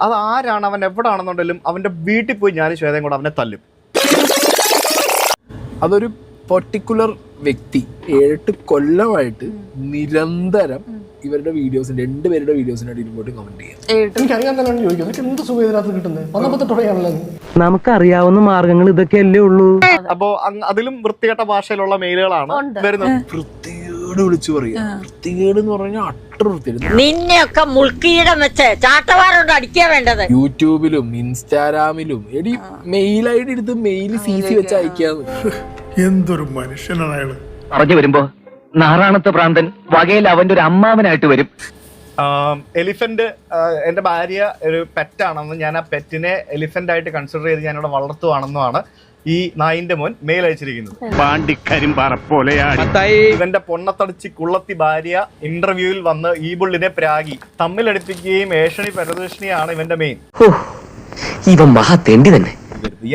അത് ആരാണ്, അവൻ എവിടാണെന്നുണ്ടെങ്കിലും അവന്റെ വീട്ടിൽ പോയി ഞാനും ശ്വേതയും കൂടെ അവനെ തല്ലും. അതൊരു പെർട്ടിക്കുലർ വ്യക്തി 7-8 കൊല്ലമായിട്ട് നിരന്തരം ഇവരുടെ വീഡിയോസിന്, രണ്ടുപേരുടെ വീഡിയോസിനായിട്ട് ഇങ്ങോട്ട് കമന്റ് ചെയ്യാം. എനിക്കറിയാൻ തന്നെ ചോദിക്കുന്നത് എന്ത് സുഖം ഇതിനകത്ത് കിട്ടുന്നത്? വന്നപ്പോ തുടങ്ങിയാണല്ലോ. നമുക്കറിയാവുന്ന മാർഗങ്ങൾ ഇതൊക്കെയല്ലേ ഉള്ളൂ. അപ്പോ അതിലും വൃത്തികെട്ട ഭാഷയിലുള്ള മെയിലുകളാണ് വരുന്നത്. വൃത്തികേട് വിളിച്ചു പറയാ. വൃത്തികേട് എന്ന് പറഞ്ഞാൽ അട്ടർ വൃത്തികേട്. നിന്നെയൊക്കെ മുൾക്കീടം വെച്ച് ചാട്ടവാറുണ്ട് അടിക്കാൻ വേണ്ടത്. യൂട്യൂബിലും ഇൻസ്റ്റാഗ്രാമിലും എടി മെയിൽ ഐ ഡി എടുത്ത് മെയിൽ CC വെച്ച് അയക്കാന്ന്. എന്തൊരു മനുഷ്യനാണ് അയാള്. പറഞ്ഞു വരുമ്പോ നാറാണത്തെ പ്രാന്തൻ വകയിൽ അവന്റെ ഒരു അമ്മാവനായിട്ട് വരും. എലിഫന്റ്, എന്റെ ഭാര്യ ഒരു പെറ്റാണെന്നും ഞാൻ ആ പെറ്റിനെ എലിഫന്റ് ആയിട്ട് കൺസിഡർ ചെയ്ത് ഞാനിവിടെ വളർത്തുവാണെന്നുമാണ് ഈ നായിന്റെ മോൻ മെയിൽ അയച്ചിരിക്കുന്നത്. ഇവന്റെ പൊണ്ണത്തടിച്ച് കുള്ളത്തി ഭാര്യ ഇന്റർവ്യൂവിൽ വന്ന് ഈ ബുള്ളിനെ പ്രാഗി തമ്മിലടിപ്പിക്കുകയും ഏഷണി പരദൂഷണിയാണ് ഇവന്റെ മെയിൻ. ഇവൻ മഹാ തെണ്ടി തന്നെ.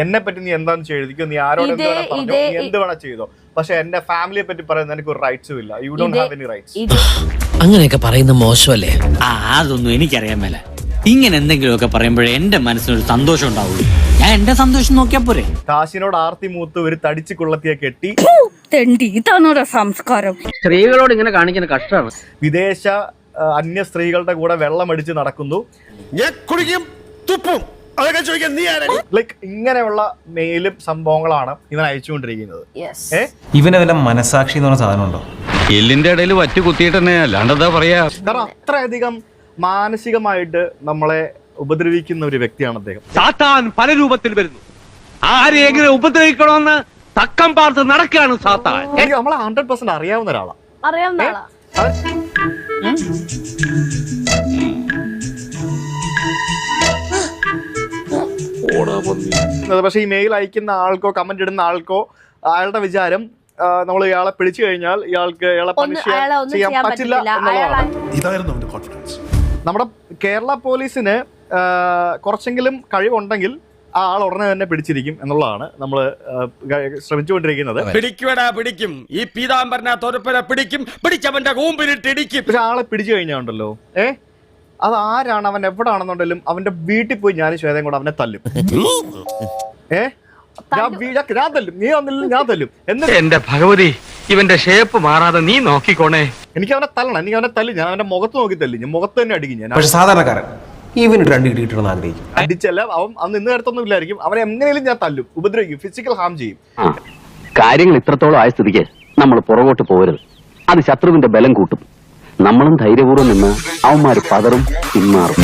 എന്നെ പറ്റി നീ എന്താന്ന് എഴുതിക്കോ, നീ ആരോട് എന്ത് വേണം പറഞ്ഞോ, നീ എന്ത് വേണം ചെയ്തോ, പക്ഷെ എന്റെ ഫാമിലിയെ പറ്റി പറയുന്ന എനിക്ക് ഒരു റൈറ്റ്സും ഇല്ല. You don't have any rights. അങ്ങനെയൊക്കെ പറയുന്ന മോശമല്ലേ? അതൊന്നും എനിക്കറിയാൻ മേല. ഇങ്ങനെ എന്തെങ്കിലുമൊക്കെ പറയുമ്പോഴേ എന്റെ മനസ്സിനൊരു സന്തോഷം ഉണ്ടാവുള്ളൂ. ഞാൻ എന്റെ സന്തോഷം നോക്കിയാ പോരെ. കാശിനോട് ആർത്തി മൂത്ത് ഒരു തടിച്ച് കുള്ളത്തിയെ കെട്ടി ഇതാണോ സംസ്കാരം? സ്ത്രീകളോട് ഇങ്ങനെ കാണിക്കുന്ന കഷ്ടമാണ്. വിദേശ അന്യ സ്ത്രീകളുടെ കൂടെ വെള്ളമടിച്ച് നടക്കുന്നു. ലൈക്ക് ഇങ്ങനെയുള്ള മെയിലും സംഭവങ്ങളാണ് ഇവൻ അയച്ചുകൊണ്ടിരിക്കുന്നത്. ഇവനവല്ല മനസാക്ഷി എന്ന് പറഞ്ഞ സാധനം ഉണ്ടോ? എല്ലിന്റെ ഇടയിൽ വറ്റ് കുത്തിയിട്ട് തന്നെ അല്ലാണ്ടെന്താ പറയാ. കാരണം അത്രയധികം മാനസികമായിട്ട് നമ്മളെ ഉപദ്രവിക്കുന്ന ഒരു വ്യക്തിയാണ് അദ്ദേഹം. സാത്താൻ പല രൂപത്തിൽ വരുന്നു. ആരെ എങ്ങനെ ഉപദ്രവിക്കണമെന്ന് തക്കം പാർത്ത് നടക്കുകയാണ് സാത്താൻ. എനിക്ക് നമ്മളെ 100% അറിയാവുന്ന ഒരാളാണ്. പക്ഷെ ഈ മെയിൽ അയക്കുന്ന ആൾക്കോ കമന്റ് ഇടുന്ന ആൾക്കോ അയാളുടെ വിചാരം നമ്മൾ ഇയാളെ പിടിച്ചു കഴിഞ്ഞാൽ ഇയാളെ പണിഷ് ചെയ്യാൻ പറ്റില്ല എന്നുള്ളതാണ്. നമ്മുടെ കേരള പോലീസിന് കുറച്ചെങ്കിലും കഴിവുണ്ടെങ്കിൽ ആ ആൾ ഉടനെ തന്നെ പിടിച്ചിരിക്കും എന്നുള്ളതാണ് നമ്മൾ ശ്രമിച്ചുകൊണ്ടിരിക്കുന്നത്. പിടിക്കും ഈ പീതാംബരനെ തൊരപ്പനെ പിടിക്കും, പിടിച്ചവന്റെ കൂമ്പിലിട്ട് ഇടിക്കും. പക്ഷെ ആളെ പിടിച്ചു കഴിഞ്ഞാൽ ഉണ്ടല്ലോ, അത് ആരാണ്, അവൻ എവിടാണെന്നുണ്ടെങ്കിലും അവന്റെ വീട്ടിൽ പോയി ഞാനും ശ്വേതയും കൂടെ അവനെ തല്ലും. ഞാൻ തല്ലും, നീ വന്നില്ല ഞാൻ തല്ലും. എന്നിട്ട് എന്റെ ഭഗവതി, ഇവന്റെ ഷേപ്പ് മാറാതെ നീ നോക്കിക്കോണേ. എനിക്ക് അവനെ തല്ലണം, എനിക്ക് അവനെ തല്ലും. ഞാൻ അവന്റെ മുഖത്ത് നോക്കി തല്ലും, ഞാൻ മുഖത്ത് തന്നെ അടിക്കും. ഞാൻ പക്ഷെ സാധാരണക്കാരൻ ഇവന് 2 ഇടി കിട്ടണമെന്ന് ആഗ്രഹിക്കും. അടിച്ചല്ല, അവൻ അന്ന് ഇന്ന് നേരത്തൊന്നും ഇല്ലായിരിക്കും. അവനെ എങ്ങനെയും ഞാൻ തല്ലും, ഉപദ്രവിക്കും, ഫിസിക്കൽ ഹാം ചെയ്യും. കാര്യങ്ങൾ ഇത്രത്തോളം ആയ സ്ഥിതിക്ക് നമ്മൾ പുറകോട്ട് പോകരുത്. അത് ശത്രുവിന്റെ ബലം കൂട്ടും. നമ്മളും ധൈര്യപൂർവ്വം നിന്ന് അവന്മാര് പതറും പിന്മാറും.